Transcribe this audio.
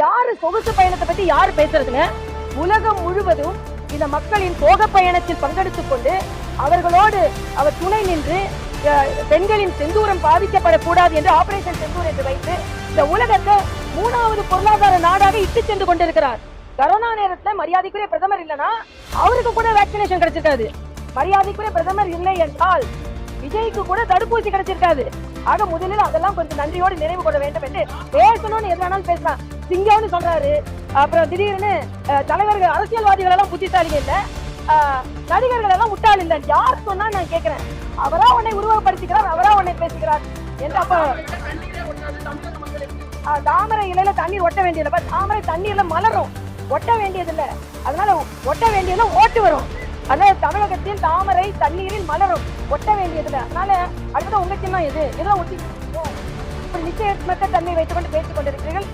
யாரு சொகுசு பயணத்தை பத்தி யாரு பேசுறதுங்க? உலகம் முழுவதும் இந்த மக்களின் சோக பயணத்தில் பங்கெடுத்துக் கொண்டு அவர்களோடு அவர் துணை நின்று பெண்களின் செந்தூரம் பாதிக்கப்படக்கூடாது என்று ஆபரேஷன் செந்தூர் என்று வைத்து இந்த உலகத்தை 3வது பொருளாதார நாடாக இட்டு சென்று கொண்டிருக்கிறார். கரோனா நேரத்துல மரியாதைக்குரிய பிரதமர் இல்லைன்னா அவருக்கு கூட வேக்சினேஷன் கிடைச்சிருக்காது. மரியாதைக்குரிய பிரதமர் இல்லை என்றால் விஜய்க்கு கூட தடுப்பூசி கிடைச்சிருக்காது. ஆக முதலில் அதெல்லாம் கொஞ்சம் நன்றியோடு நினைவு கொள்ள வேண்டும் என்று பேசணும்னு எதுனாலும் பேசலாம். சிங்கம்னு சொல்றாரு, அப்புறம் திடீர்னு தலைவர்கள் அரசியல்வாதிகள் எல்லாம் புத்திசாலிகள் இல்ல, நடிகர்கள் எல்லாம் முட்டாள் இல்ல. யார் சொன்னா நான் கேட்கிறேன். அவரா உன்னை உருவகப்படுத்திக்கிறார், அவரா உன்னை பேசுகிறார் என்று. அப்ப தாமரை இலையில தண்ணீர் ஒட்ட வேண்டியதில்லை, தாமரை தண்ணீர்ல மலரும், ஒட்ட வேண்டியதில்ல. அதனால ஒட்ட வேண்டியதுல ஓட்டு வரும். அதனால தமிழகத்தில் தாமரை தண்ணீரில் மலரும், ஒட்ட வேண்டியதில்லை. அதனால அடுத்த உங்க சின்னம் எது? இதெல்லாம் ஒட்டி நிச்சயமற்ற தன்மை வைத்துக் கொண்டு பேசிக் கொண்டிருக்கிறீர்கள்.